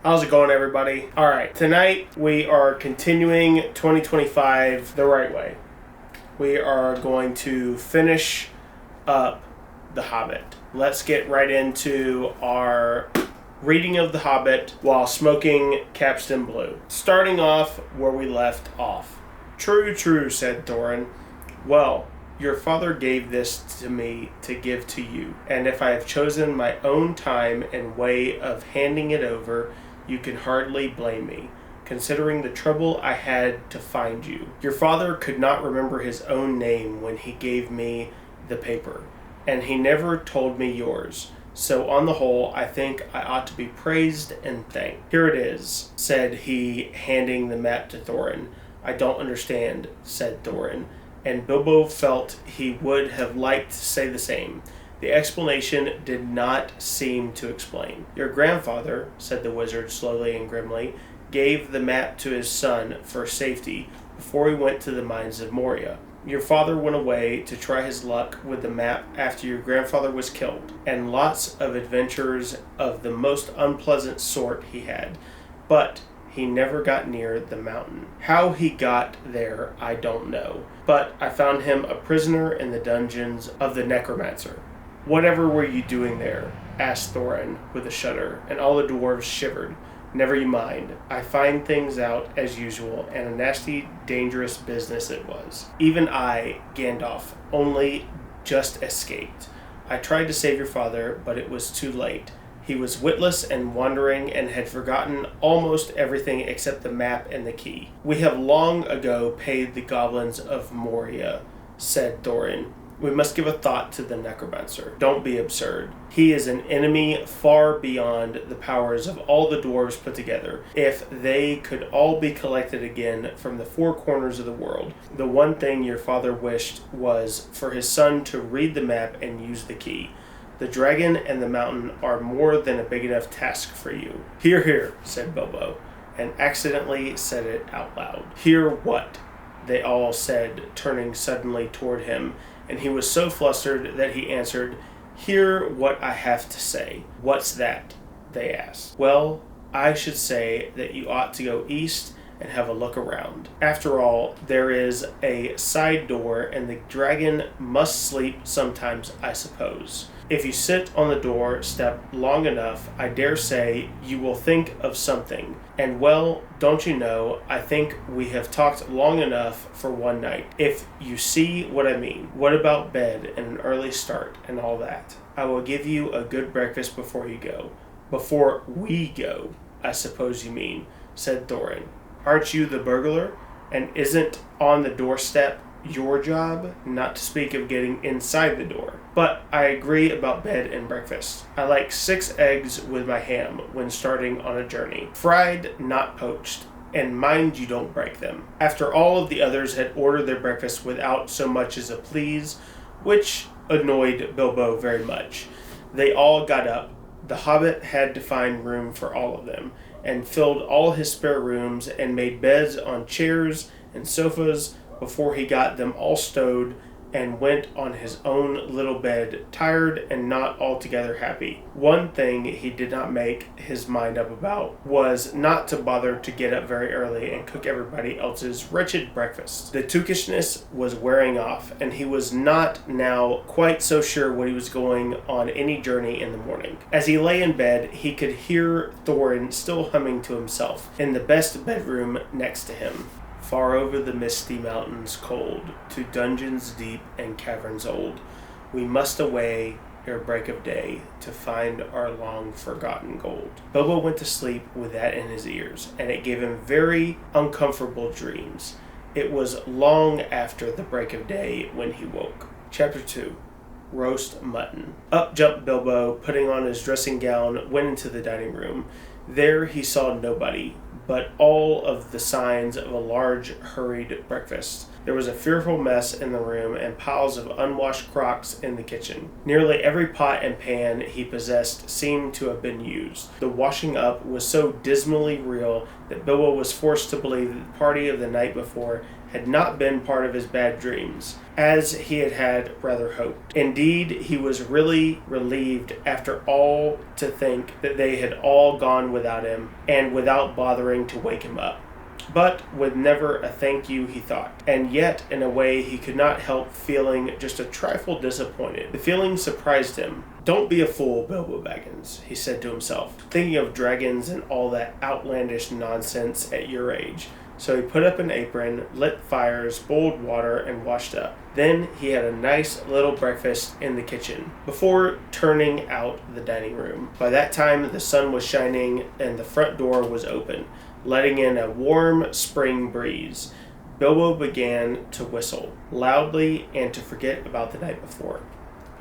How's it going, everybody? All right, tonight we are continuing 2025 the right way. We are going to finish up The Hobbit. Let's get right into our reading of The Hobbit while smoking Capstan Blue. Starting off where we left off. True, true, said Thorin. Well, your father gave this to me to give to you, and if I have chosen my own time and way of handing it over, you can hardly blame me, considering the trouble I had to find you. Your father could not remember his own name when he gave me the paper, and he never told me yours. So on the whole, I think I ought to be praised and thanked. Here it is, said he, handing the map to Thorin. I don't understand, said Thorin, and Bilbo felt he would have liked to say the same. The explanation did not seem to explain. Your grandfather, said the wizard slowly and grimly, gave the map to his son for safety before he went to the mines of Moria. Your father went away to try his luck with the map after your grandfather was killed, and lots of adventures of the most unpleasant sort he had. But he never got near the mountain. How he got there, I don't know. But I found him a prisoner in the dungeons of the necromancer. Whatever were you doing there? Asked Thorin with a shudder, and all the dwarves shivered. Never you mind. I find things out as usual, and a nasty, dangerous business it was. Even I, Gandalf, only just escaped. I tried to save your father, but it was too late. He was witless and wandering and had forgotten almost everything except the map and the key. We have long ago paid the goblins of Moria, said Thorin. We must give a thought to the necromancer. Don't be absurd. He is an enemy far beyond the powers of all the dwarves put together. If they could all be collected again from the four corners of the world, the one thing your father wished was for his son to read the map and use the key. The dragon and the mountain are more than a big enough task for you. Hear, hear, said Bilbo, and accidentally said it out loud. Hear what? They all said, turning suddenly toward him, and he was so flustered that he answered, Hear what I have to say. What's that? They asked. Well, I should say that you ought to go east and have a look around. After all, there is a side door, and the dragon must sleep sometimes, I suppose. If you sit on the door step long enough, I dare say you will think of something. And well, don't you know, I think we have talked long enough for one night, if you see what I mean. What about bed and an early start and all that? I will give you a good breakfast before you go. Before we go, I suppose you mean, said Thorin. Aren't you the burglar? And isn't on the doorstep your job, not to speak of getting inside the door? But I agree about bed and breakfast. I like 6 eggs with my ham when starting on a journey. Fried, not poached. And mind you don't break them. After all of the others had ordered their breakfast without so much as a please, which annoyed Bilbo very much, they all got up. The hobbit had to find room for all of them, and filled all his spare rooms and made beds on chairs and sofas before he got them all stowed and went on his own little bed, tired and not altogether happy. One thing he did not make his mind up about was not to bother to get up very early and cook everybody else's wretched breakfast. The tookishness was wearing off, and he was not now quite so sure what he was going on any journey in the morning. As he lay in bed, he could hear Thorin still humming to himself in the best bedroom next to him. Far over the misty mountains cold, to dungeons deep and caverns old, we must away ere break of day to find our long-forgotten gold. Bilbo went to sleep with that in his ears, and it gave him very uncomfortable dreams. It was long after the break of day when he woke. Chapter 2. Roast Mutton. Up jumped Bilbo, putting on his dressing gown, went into the dining room. There he saw nobody, but all of the signs of a large, hurried breakfast. There was a fearful mess in the room and piles of unwashed crocks in the kitchen. Nearly every pot and pan he possessed seemed to have been used. The washing up was so dismally real that Bilbo was forced to believe that the party of the night before had not been part of his bad dreams, as he had rather hoped. Indeed, he was really relieved after all to think that they had all gone without him, and without bothering to wake him up. But with never a thank you, he thought. And yet, in a way, he could not help feeling just a trifle disappointed. The feeling surprised him. "Don't be a fool, Bilbo Baggins," he said to himself, "thinking of dragons and all that outlandish nonsense at your age." So he put up an apron, lit fires, boiled water, and washed up. Then he had a nice little breakfast in the kitchen, before turning out the dining room. By that time the sun was shining and the front door was open, letting in a warm spring breeze. Bilbo began to whistle loudly and to forget about the night before.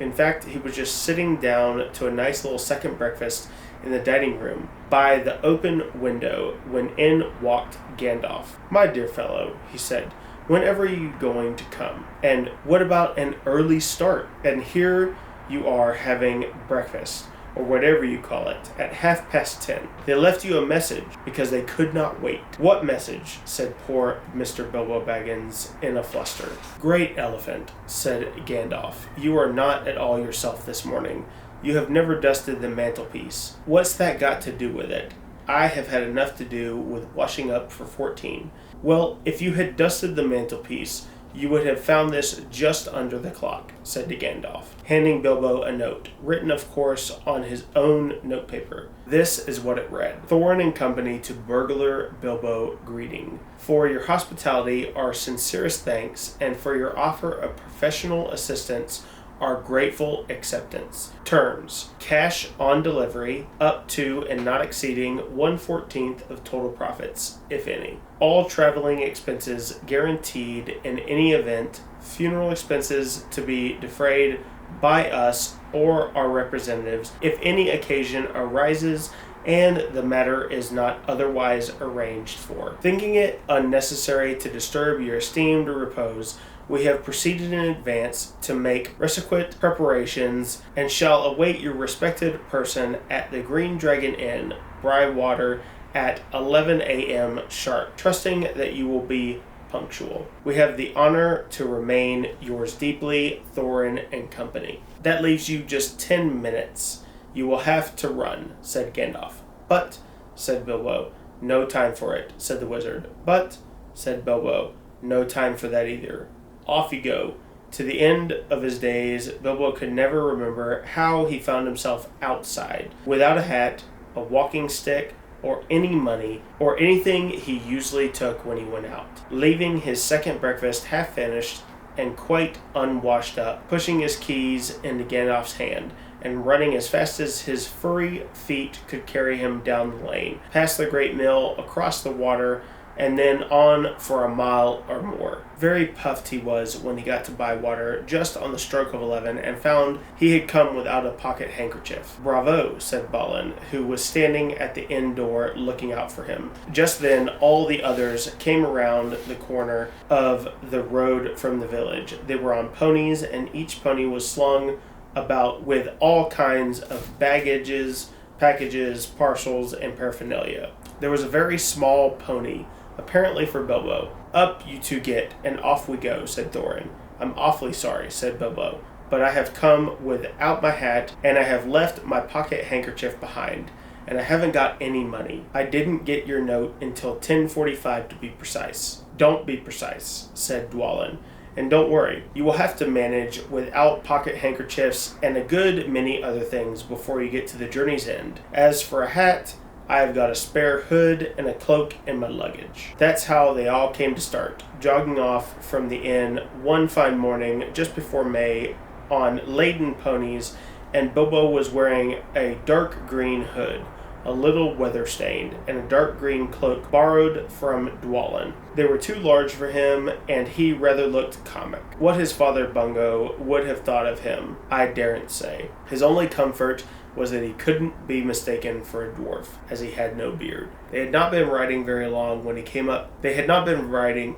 In fact, he was just sitting down to a nice little second breakfast in the dining room by the open window when in walked Gandalf. "My dear fellow," he said, "when are you going to come? And what about an early start? And here you are having breakfast, or whatever you call it, at 10:30. They left you a message because they could not wait." "What message?" said poor Mr. Bilbo Baggins in a fluster. "Great elephant," said Gandalf, "you are not at all yourself this morning. You have never dusted the mantelpiece. What's that got to do with it? I have had enough to do with washing up for 14. "Well, if you had dusted the mantelpiece, you would have found this just under the clock," said Gandalf, handing Bilbo a note, written of course on his own notepaper. This is what it read: "Thorin and Company to Burglar Bilbo greeting. For your hospitality our sincerest thanks, and for your offer of professional assistance our grateful acceptance. Terms: cash on delivery, up to and not exceeding 1/14 of total profits, if any. All traveling expenses guaranteed in any event. Funeral expenses to be defrayed by us or our representatives if any occasion arises and the matter is not otherwise arranged for. Thinking it unnecessary to disturb your esteemed repose, we have proceeded in advance to make requisite preparations, and shall await your respected person at the Green Dragon Inn, Bywater, at 11 a.m. sharp, trusting that you will be punctual. We have the honor to remain yours deeply, Thorin and Company." "That leaves you just 10 minutes. You will have to run," said Gandalf. "But," said Bilbo. "No time for it," said the wizard. "But," said Bilbo, "no time for that either. Off you go." To the end of his days, Bilbo could never remember how he found himself outside, without a hat, a walking stick, or any money, or anything he usually took when he went out, leaving his second breakfast half finished and quite unwashed up, pushing his keys into Gandalf's hand, and running as fast as his furry feet could carry him down the lane, past the great mill, across the water, and then on for a mile or more. Very puffed he was when he got to Bywater just on the stroke of 11 and found he had come without a pocket handkerchief. "Bravo," said Balin, who was standing at the inn door looking out for him. Just then all the others came around the corner of the road from the village. They were on ponies, and each pony was slung about with all kinds of baggages, packages, parcels, and paraphernalia. There was a very small pony, apparently for Bilbo. "Up you two get, and off we go," said Thorin. "I'm awfully sorry," said Bilbo, "but I have come without my hat, and I have left my pocket handkerchief behind, and I haven't got any money. I didn't get your note until 10:45 to be precise." "Don't be precise," said Dwalin, "and don't worry. You will have to manage without pocket handkerchiefs and a good many other things before you get to the journey's end. As for a hat, I have got a spare hood and a cloak in my luggage." That's how they all came to start, jogging off from the inn one fine morning just before May on laden ponies, and Bilbo was wearing a dark green hood, a little weather-stained, and a dark green cloak borrowed from Dwalin. They were too large for him, and he rather looked comic. What his father Bungo would have thought of him, I daren't say. His only comfort was that he couldn't be mistaken for a dwarf, as he had no beard. They had not been riding very long when he came up. They had not been riding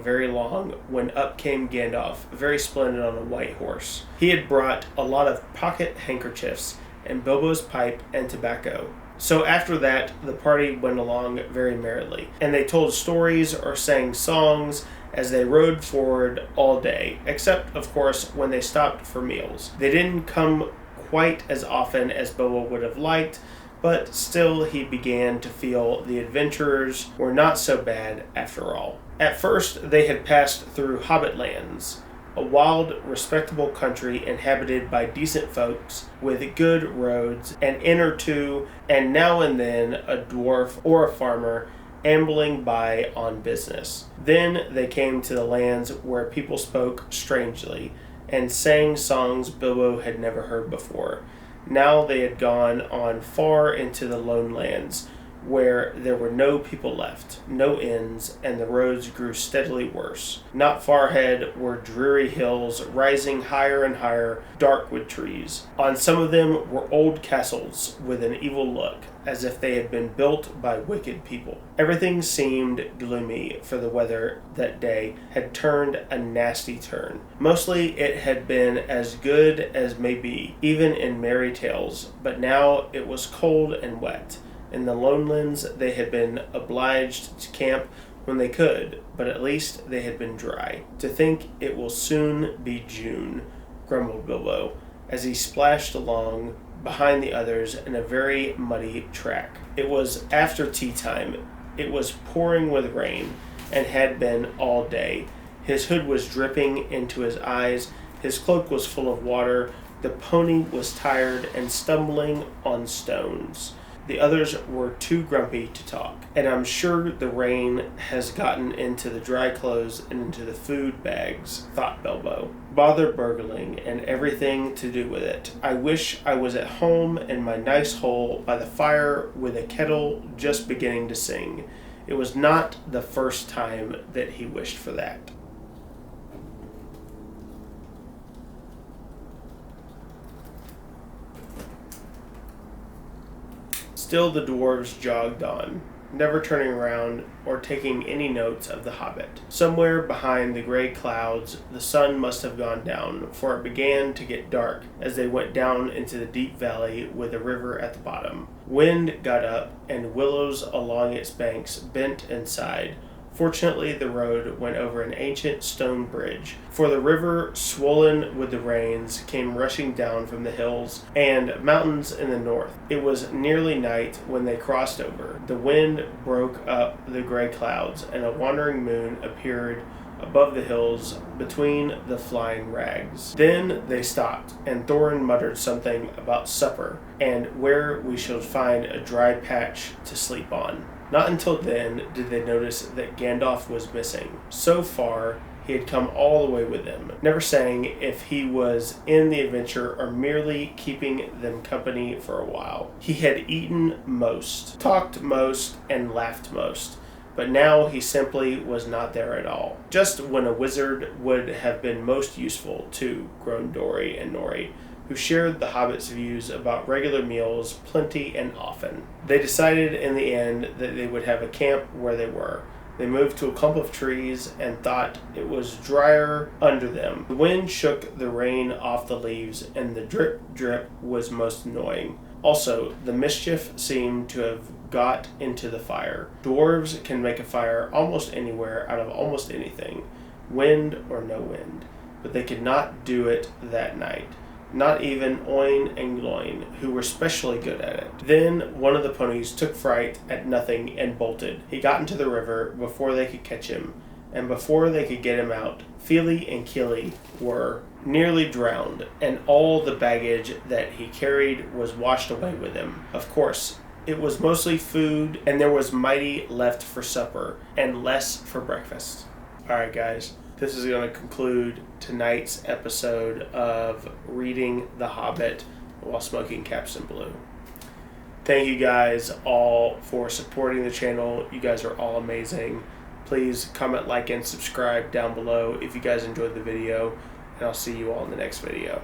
very long when up came Gandalf, very splendid on a white horse. He had brought a lot of pocket handkerchiefs and Bilbo's pipe and tobacco. So after that, the party went along very merrily, and they told stories or sang songs as they rode forward all day, except, of course, when they stopped for meals. They didn't come quite as often as Bilbo would have liked, but still he began to feel the adventurers were not so bad after all. At first, they had passed through hobbit lands, a wild, respectable country inhabited by decent folks with good roads, an inn or two, and now and then a dwarf or a farmer ambling by on business. Then they came to the lands where people spoke strangely and sang songs Bilbo had never heard before. Now they had gone on far into the lone lands, where there were no people left, no inns, and the roads grew steadily worse. Not far ahead were dreary hills rising higher and higher, dark with trees. On some of them were old castles with an evil look, as if they had been built by wicked people. Everything seemed gloomy, for the weather that day had turned a nasty turn. Mostly it had been as good as may be, even in merry tales, but now it was cold and wet. In the lowlands they had been obliged to camp when they could, but at least they had been dry. To think it will soon be June, grumbled Bilbo, as he splashed along behind the others in a very muddy track. It was after tea time. It was pouring with rain, and had been all day. His hood was dripping into his eyes, his cloak was full of water, the pony was tired and stumbling on stones. The others were too grumpy to talk, and I'm sure the rain has gotten into the dry clothes and into the food bags, thought Bilbo. Bother burgling and everything to do with it. I wish I was at home in my nice hole by the fire with a kettle just beginning to sing. It was not the first time that he wished for that. Still the dwarves jogged on, never turning around or taking any notes of the hobbit. Somewhere behind the gray clouds the sun must have gone down, for it began to get dark as they went down into the deep valley with the river at the bottom. Wind got up, and willows along its banks bent and sighed. Fortunately, the road went over an ancient stone bridge, for the river, swollen with the rains, came rushing down from the hills and mountains in the north. It was nearly night when they crossed over. The wind broke up the gray clouds, and a wandering moon appeared above the hills between the flying rags. Then they stopped, and Thorin muttered something about supper, and where we should find a dry patch to sleep on. Not until then did they notice that Gandalf was missing. So far, he had come all the way with them, never saying if he was in the adventure or merely keeping them company for a while. He had eaten most, talked most, and laughed most, but now he simply was not there at all. Just when a wizard would have been most useful, too, groaned Dori and Nori, who shared the hobbits' views about regular meals, plenty and often. They decided in the end that they would have a camp where they were. They moved to a clump of trees and thought it was drier under them. The wind shook the rain off the leaves, and the drip drip was most annoying. Also, the mischief seemed to have got into the fire. Dwarves can make a fire almost anywhere out of almost anything, wind or no wind, but they could not do it that night. Not even Oin and Gloin, who were specially good at it. Then one of the ponies took fright at nothing and bolted. He got into the river before they could catch him, and before they could get him out, Fili and Kili were nearly drowned, and all the baggage that he carried was washed away with him. Of course, it was mostly food, and there was mighty left for supper, and less for breakfast. Alright guys, this is going to conclude tonight's episode of reading The Hobbit while smoking Capstan Blue. Thank you guys all for supporting the channel. You guys are all amazing. Please comment, like, and subscribe down below if you guys enjoyed the video, and I'll see you all in the next video.